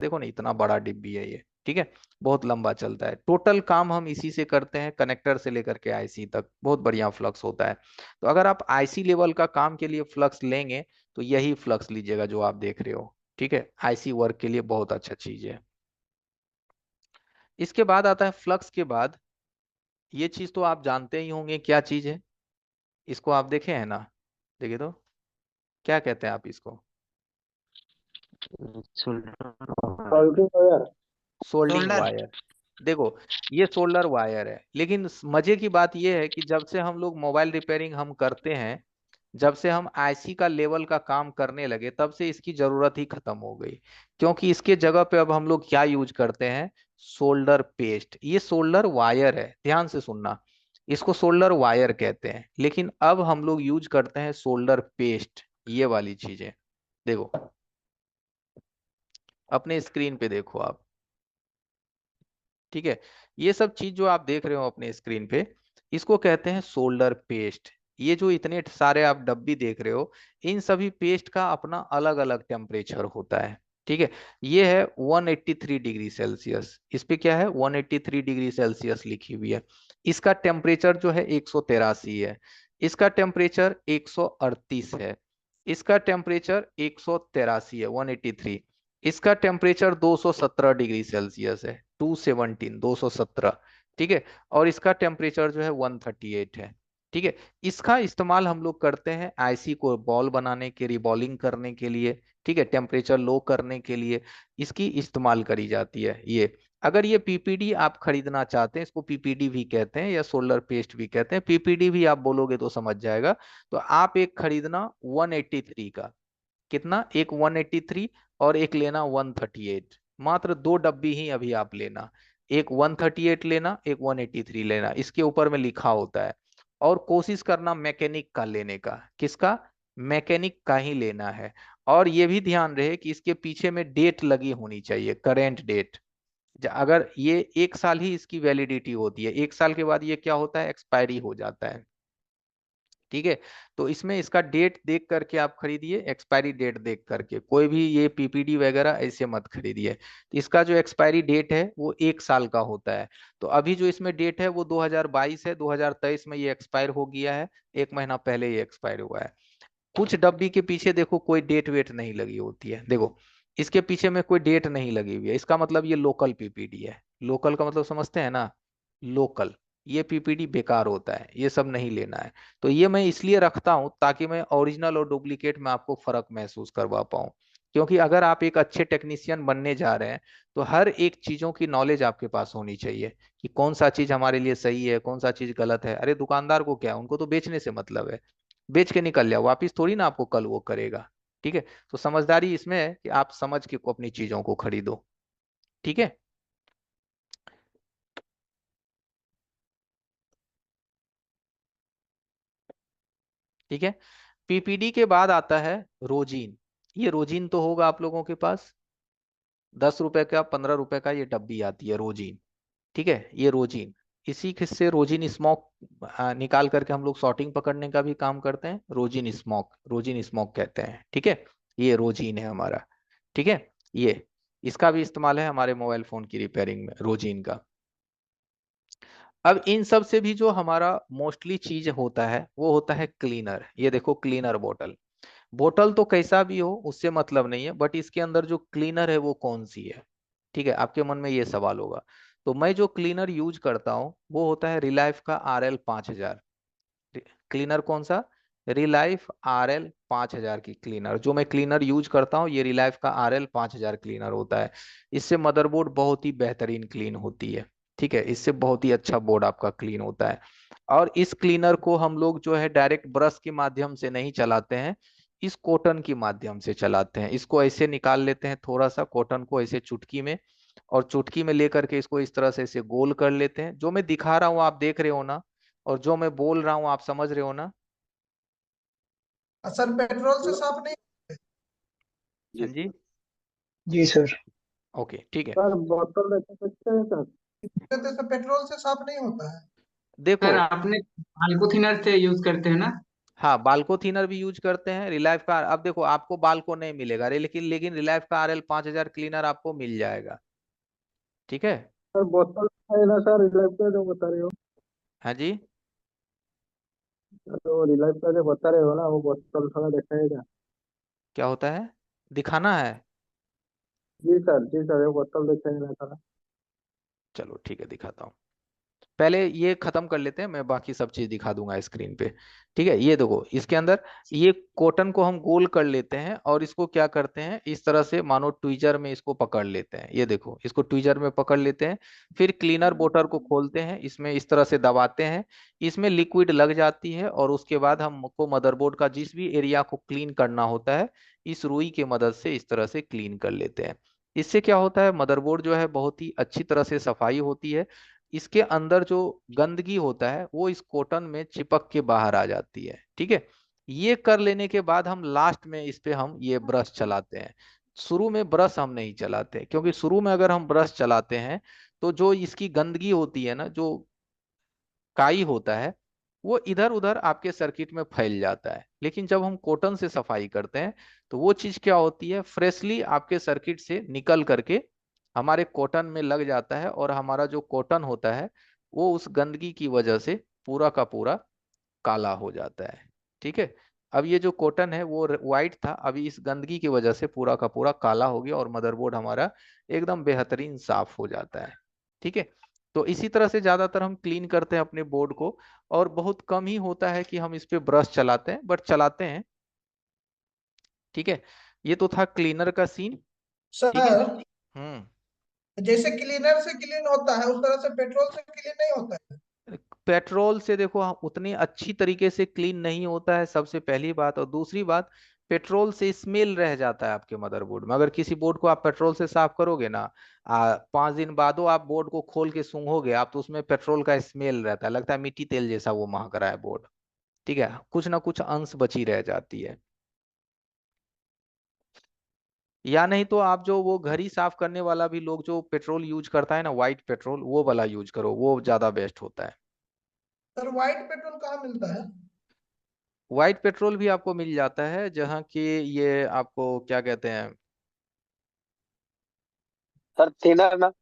देखो ना इतना बड़ा डिब्बी है ये, ठीक है, बहुत लंबा चलता है। टोटल काम हम इसी से करते हैं, कनेक्टर से लेकर के आईसी तक बहुत बढ़िया फ्लक्स होता है। तो अगर आप आईसी लेवल का काम के लिए फ्लक्स लेंगे तो यही फ्लक्स लीजिएगा जो आप देख रहे हो, ठीक है, आईसी वर्क के लिए बहुत अच्छा चीज है। इसके बाद आता है फ्लक्स के बाद, ये चीज तो आप जानते ही होंगे क्या चीज है, इसको आप देखे हैं ना, देखिए तो क्या कहते हैं आप इसको? Soldering wire. Soldering shoulder. Wire. देखो ये सोल्डर वायर है, लेकिन मजे की बात यह है कि जब से हम लोग मोबाइल रिपेयरिंग हम करते हैं, जब से हम आईसी का लेवल का काम करने लगे, तब से इसकी जरूरत ही खत्म हो गई। क्योंकि इसके जगह पे अब हम लोग क्या यूज करते हैं? Solder paste. ये सोल्डर वायर है, ध्यान से सुनना, इसको सोल्डर वायर कहते हैं, लेकिन अब हम लोग यूज करते हैं सोल्डर पेस्ट, ये वाली चीजें। देखो अपने स्क्रीन पे देखो आप, ठीक है, ये सब चीज जो आप देख रहे हो अपने स्क्रीन पे, इसको कहते हैं सोल्डर पेस्ट। ये जो इतने सारे आप डब्बी देख रहे हो, इन सभी पेस्ट का अपना अलग अलग टेम्परेचर होता है, ठीक है। ये है 183 डिग्री सेल्सियस, इस पे क्या है 183 डिग्री सेल्सियस लिखी हुई है। इसका टेम्परेचर जो है 183 है, इसका टेम्परेचर 138 है, इसका टेम्परेचर 183 है 183, इसका टेम्परेचर 217 डिग्री सेल्सियस है, 217 217, ठीक है, और इसका टेम्परेचर जो है 138 है, ठीक है। इसका इस्तेमाल हम लोग करते हैं आईसी को बॉल बनाने के, रिबॉलिंग करने के लिए, ठीक है, टेम्परेचर लो करने के लिए इसकी इस्तेमाल करी जाती है ये। अगर ये पीपीडी आप खरीदना चाहते हैं, इसको पीपीडी भी कहते हैं या सोलर पेस्ट भी कहते हैं, पीपीडी भी आप बोलोगे तो समझ जाएगा, तो आप एक खरीदना 183 का, कितना, एक 183 और एक लेना 138, मात्र दो डब्बी ही अभी आप लेना, एक 138 लेना, एक 183 लेना, इसके ऊपर में लिखा होता है। और कोशिश करना मैकेनिक का लेने का, किसका? मैकेनिक का ही लेना है। और ये भी ध्यान रहे कि इसके पीछे में डेट लगी होनी चाहिए, करेंट डेट। अगर ये 1 साल ही इसकी वैलिडिटी होती है, 1 साल के बाद ये क्या होता है, एक्सपायरी हो जाता है, ठीक है। तो इसमें इसका डेट देख करके आप खरीदिए, एक्सपायरी डेट देख करके, कोई भी ये पीपीडी वगैरह ऐसे मत खरीदिए। तो इसका जो एक्सपायरी डेट है वो 1 साल का होता है। तो अभी जो इसमें डेट है वो 2022 है, 2023 में ये एक्सपायर हो गया है, 1 महीना पहले ये एक्सपायर हुआ है। कुछ डब्बी के पीछे देखो कोई डेट वेट नहीं लगी होती है, देखो इसके पीछे में कोई डेट नहीं लगी हुई है, इसका मतलब ये लोकल पीपीडी है। लोकल का मतलब समझते हैं ना, लोकल, ये पीपीडी बेकार होता है, ये सब नहीं लेना है। तो ये मैं इसलिए रखता हूं ताकि मैं ओरिजिनल और डुप्लीकेट में आपको फर्क महसूस करवा पाऊं। क्योंकि अगर आप एक अच्छे टेक्नीशियन बनने जा रहे हैं, तो हर एक चीजों की नॉलेज आपके पास होनी चाहिए कि कौन सा चीज हमारे लिए सही है, कौन सा चीज गलत है। अरे दुकानदार को क्या, उनको तो बेचने से मतलब है, बेच के निकल जाओ, वापिस थोड़ी ना आपको कल वो करेगा, ठीक है। तो समझदारी इसमें है कि आप समझ के को अपनी चीजों को खरीदो, ठीक है। ठीक है, पीपीडी के बाद आता है रोजीन। ये रोजीन तो होगा आप लोगों के पास, 10 रुपए का 15 रुपए का ये डब्बी आती है रोजीन, ठीक है, ये रोजीन। इसी से रोजीन स्मोक निकाल करके हम लोग शॉर्टिंग पकड़ने का भी काम करते हैं, रोजीन स्मोक, रोजीन स्मोक कहते हैं, ठीक है। ये रोजीन है हमारा, ठीक है, ये इसका भी इस्तेमाल है हमारे मोबाइल फोन की रिपेयरिंग में, रोजीन का। अब इन सब से भी जो हमारा मोस्टली चीज होता है वो होता है क्लीनर। ये देखो क्लीनर बोतल, बोतल तो कैसा भी हो उससे मतलब नहीं है, बट इसके अंदर जो क्लीनर है वो कौन सी है, ठीक है, आपके मन में ये सवाल होगा। तो मैं जो क्लीनर यूज करता हूँ वो होता है रिलाइफ का RL 5000। क्लीनर कौन सा? रिलाइफ RL 5000 की क्लीनर, जो मैं क्लीनर यूज करता हूँ ये रिलाइफ का RL 5000 क्लीनर होता है। इससे मदरबोर्ड बहुत ही बेहतरीन क्लीन होती है, ठीक है, इससे बहुत ही अच्छा बोर्ड आपका क्लीन होता है। और इस क्लीनर को हम लोग जो है डायरेक्ट ब्रश के माध्यम से नहीं चलाते हैं, इस कॉटन के माध्यम से चलाते हैं। इसको ऐसे निकाल लेते हैं, थोड़ा सा कॉटन को ऐसे चुटकी में, और चुटकी में लेकर के इसको इस तरह से ऐसे गोल कर लेते हैं। जो मैं दिखा रहा हूँ आप देख रहे हो ना, और जो मैं बोल रहा हूँ आप समझ रहे हो ना? सर पेट्रोल से साफ नहीं होते? हाँ जी, जी सर। ओके ठीक है। सर बोतल रख सकते हैं सर? तो पेट्रोल से साफ नहीं होता है। देखो सर आपने अल्को थिनर से यूज करते हैं ना? हाँ, बाल्को थिनर भी यूज करते हैं रिलायफ का। अब देखो आपको बाल्को नहीं मिलेगा लेकिन रिलायफ का RL 5000 क्लीनर आपको मिल जाएगा। ठीक है। सर बोतल है ना सर, रिलायंस का जो बता रहे हो? हाँ जी। तो रिलायंस का जो बता रहे हो ना, वो बोतल थोड़ा दिखाएगा? क्या होता है, दिखाना है? जी सर, जी सर, ये बोतल दिखाएगा थोड़ा। चलो ठीक है, दिखाता हूँ। पहले ये खत्म कर लेते हैं, मैं बाकी सब चीज दिखा दूंगा स्क्रीन पे। ठीक है, ये देखो इसके अंदर ये कॉटन को हम गोल कर लेते हैं और इसको क्या करते हैं, इस तरह से मानो ट्वीजर में इसको पकड़ लेते हैं। ये देखो इसको ट्वीजर में पकड़ लेते हैं। फिर क्लीनर बोतल को खोलते हैं, इसमें इस तरह से दबाते हैं, इसमें लिक्विड लग जाती है और उसके बाद हमको मदरबोर्ड का जिस भी एरिया को क्लीन करना होता है इस रुई की मदद से इस तरह से क्लीन कर लेते हैं। इससे क्या होता है, मदरबोर्ड जो है बहुत ही अच्छी तरह से सफाई होती है। इसके अंदर जो गंदगी होता है वो इस कॉटन में चिपक के बाहर आ जाती है। ठीक है। ये कर लेने के बाद हम लास्ट में इस पे हम ये ब्रश चलाते हैं। शुरू में ब्रश हम नहीं चलाते, क्योंकि शुरू में अगर हम ब्रश चलाते हैं तो जो इसकी गंदगी होती है ना, जो काई होता है, वो इधर उधर आपके सर्किट में फैल जाता है। लेकिन जब हम कॉटन से सफाई करते हैं तो वो चीज क्या होती है, फ्रेशली आपके सर्किट से निकल करके हमारे कॉटन में लग जाता है और हमारा जो कॉटन होता है वो उस गंदगी की वजह से पूरा का पूरा काला हो जाता है। ठीक है। अब ये जो कॉटन है वो वाइट था, अभी इस गंदगी की वजह से पूरा का पूरा काला हो गया और मदरबोर्ड हमारा एकदम बेहतरीन साफ हो जाता है। ठीक है। तो इसी तरह से ज्यादातर हम क्लीन करते हैं अपने बोर्ड को, और बहुत कम ही होता है कि हम इस पे ब्रश चलाते हैं, बट चलाते हैं। ठीक है। ये तो था क्लीनर का सीन। ठीक है। सर हम्म। जैसे क्लीनर से क्लीन होता है उस तरह से पेट्रोल से क्लीन नहीं होता है। पेट्रोल से देखो उतनी अच्छी तरीके से क्लीन नहीं होता है, सबसे पहली बात। और दूसरी बात, पेट्रोल से स्मेल रह जाता है आपके मदरबोर्ड में। अगर किसी बोर्ड को आप पेट्रोल से साफ करोगे ना, 5 दिन बादो आप बोर्ड को खोल के सूंघोगे आप, तो उसमें पेट्रोल का स्मेल रहता है, लगता है मिट्टी तेल जैसा वो महक रहा है बोर्ड। ठीक है, कुछ ना कुछ अंश बची रह जाती है। या नहीं तो आप जो वो घर ही साफ करने वाला भी लोग जो पेट्रोल यूज करता है ना, व्हाइट पेट्रोल, वो वाला यूज करो, वो ज्यादा बेस्ट होता है। सर व्हाइट पेट्रोल कहाँ मिलता है? व्हाइट पेट्रोल भी आपको मिल जाता है, जहाँ की ये आपको क्या कहते हैं। सर थिनर ना?